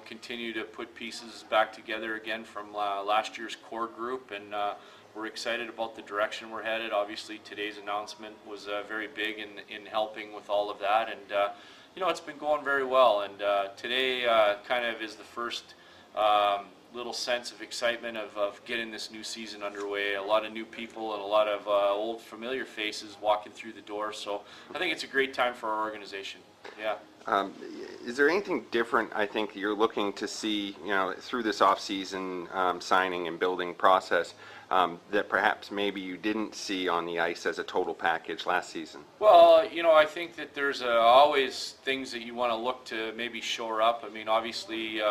continue to put pieces back together again from last year's core group, and we're excited about the direction we're headed. Obviously, today's announcement was very big in helping with all of that, and it's been going very well. And today kind of is the first little sense of excitement of getting this new season underway. A lot of new people and a lot of old familiar faces walking through the door. So I think it's a great time for our organization. Yeah. Is there anything different, I think, you're looking to see, through this off-season signing and building process that perhaps maybe you didn't see on the ice as a total package last season? Well, I think that there's always things that you want to look to maybe shore up. I mean, obviously,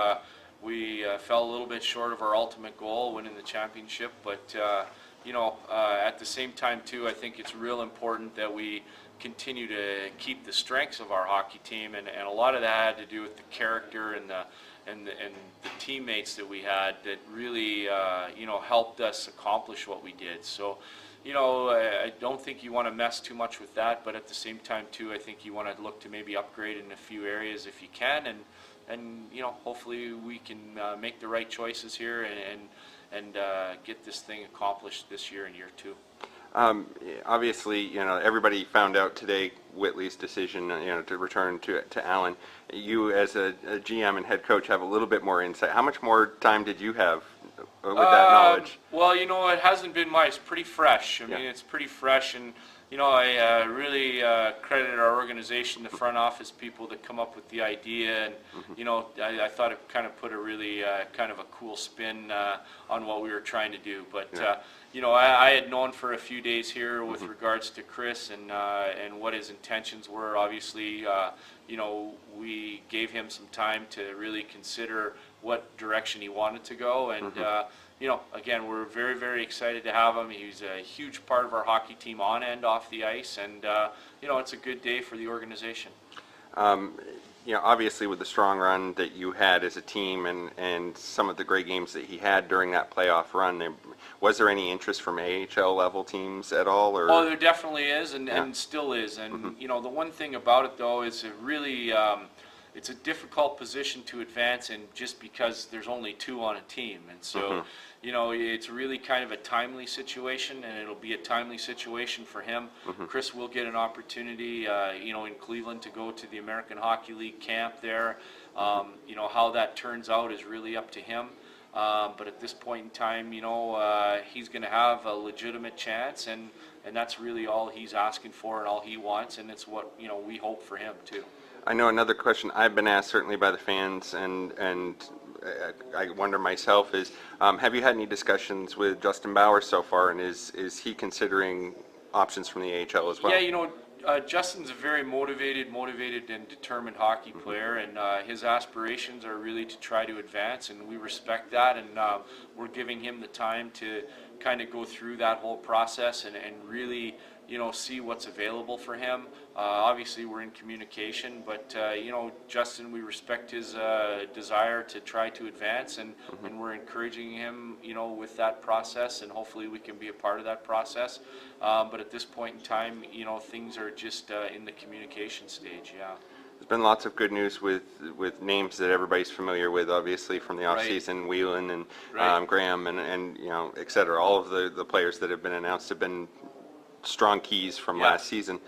we fell a little bit short of our ultimate goal, winning the championship, but at the same time too, I think it's real important that we continue to keep the strengths of our hockey team, and a lot of that had to do with the character and the teammates that we had that really helped us accomplish what we did. So I don't think you want to mess too much with that, but at the same time too, I think you want to look to maybe upgrade in a few areas if you can, and hopefully we can make the right choices here and get this thing accomplished this year and year two. Obviously, everybody found out today Whitley's decision, to return to Allen. You, as a GM and head coach, have a little bit more insight. How much more time did you have with that knowledge? Well, it hasn't been much. It's pretty fresh. I mean, it's pretty fresh, and I really credit our organization, the front office people that come up with the idea, and I thought it kind of put a really kind of a cool spin on what we were trying to do. But I had known for a few days here with regards to Chris and what his intentions were. Obviously, we gave him some time to really consider what direction he wanted to go, and again, we're very, very excited to have him. He's a huge part of our hockey team on and off the ice, and it's a good day for the organization. Obviously with the strong run that you had as a team and some of the great games that he had during that playoff run, was there any interest from AHL level teams at all? Or? Oh, there definitely is, and still is. And the one thing about it though is it really it's a difficult position to advance in, just because there's only two on a team, and so it's really kind of a timely situation, and it'll be a timely situation for him. Chris will get an opportunity in Cleveland to go to the American Hockey League camp there. How that turns out is really up to him, but at this point in time, he's going to have a legitimate chance, and that's really all he's asking for and all he wants, and it's what we hope for him too. I know another question I've been asked, certainly by the fans, and I wonder myself, is have you had any discussions with Justin Bauer so far, and is he considering options from the AHL as well? Yeah, Justin's a very motivated and determined hockey player, and his aspirations are really to try to advance, and we respect that, and we're giving him the time to kind of go through that whole process and really see what's available for him. Obviously, we're in communication, but Justin, we respect his desire to try to advance, and we're encouraging him, with that process, and hopefully we can be a part of that process. But at this point in time, things are just in the communication stage. Yeah. There's been lots of good news with names that everybody's familiar with, obviously, from the offseason. Whelan and Graham and et cetera. All of the players that have been announced have been strong keys from last season.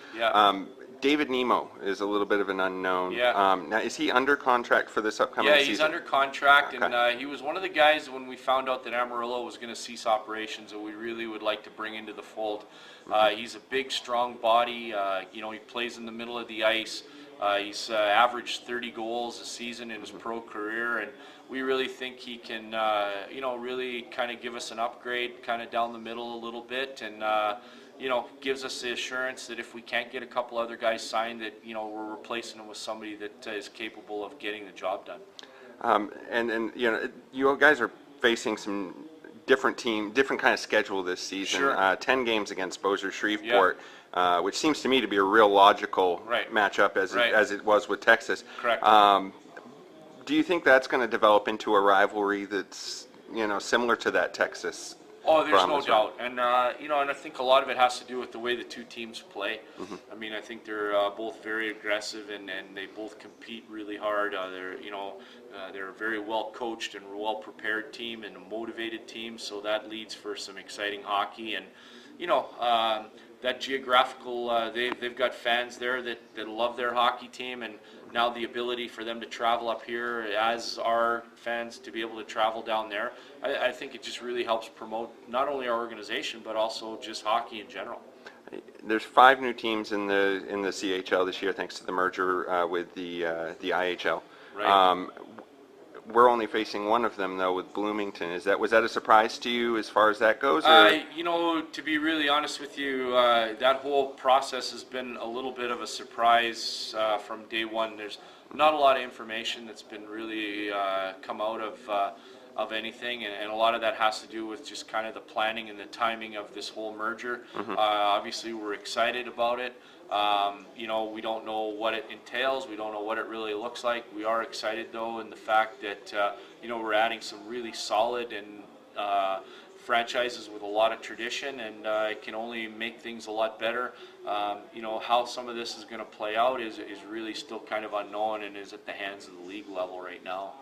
David Nemo is a little bit of an unknown. Now, is he under contract for this upcoming season? Yeah, he's under contract, and he was one of the guys when we found out that Amarillo was going to cease operations that we really would like to bring into the fold. He's a big, strong body. He plays in the middle of the ice. He's averaged 30 goals a season in his pro career, and we really think he can, really kind of give us an upgrade kind of down the middle a little bit, and gives us the assurance that if we can't get a couple other guys signed, that we're replacing them with somebody that is capable of getting the job done. And you guys are facing some different kind of schedule this season. Sure. 10 games against Bossier Shreveport, which seems to me to be a real logical matchup as it was with Texas. Correct. Do you think that's going to develop into a rivalry that's similar to that Texas? Oh, there's from no as well. doubt, and and I think a lot of it has to do with the way the two teams play. I mean, I think they're both very aggressive, and they both compete really hard. They're a very well coached and well prepared team and a motivated team, so that leads for some exciting hockey. And that geographical, they've got fans there that love their hockey team, and now the ability for them to travel up here as our fans to be able to travel down there, I think it just really helps promote not only our organization but also just hockey in general. There's 5 new teams in the CHL this year, thanks to the merger with the IHL. Right. We're only facing one of them though, with Bloomington. Was that a surprise to you as far as that goes? Or? To be really honest with you, that whole process has been a little bit of a surprise from day one. There's not a lot of information that's been really come out of anything, and a lot of that has to do with just kind of the planning and the timing of this whole merger. Obviously, we're excited about it. We don't know what it entails. We don't know what it really looks like. We are excited though in the fact that we're adding some really solid and franchises with a lot of tradition, and it can only make things a lot better. How some of this is going to play out is really still kind of unknown and is at the hands of the league level right now.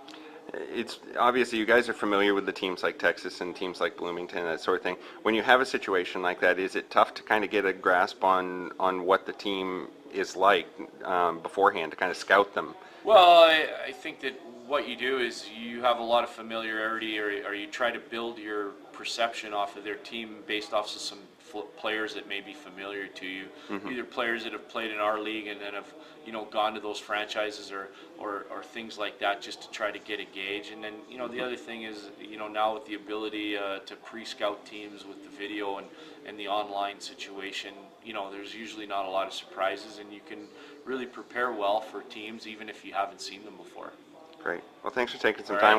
It's obviously you guys are familiar with the teams like Texas and teams like Bloomington, that sort of thing. When you have a situation like that, is it tough to kind of get a grasp on what the team is like beforehand, to kind of scout them? Well, I think that what you do is you have a lot of familiarity, or you try to build your perception off of their team based off of some players that may be familiar to you, either players that have played in our league and then have gone to those franchises or things like that, just to try to get a gauge. And then the other thing is now with the ability to pre-scout teams with the video and the online situation, there's usually not a lot of surprises, and you can really prepare well for teams even if you haven't seen them before. Great. Well, thanks for taking some All time. right.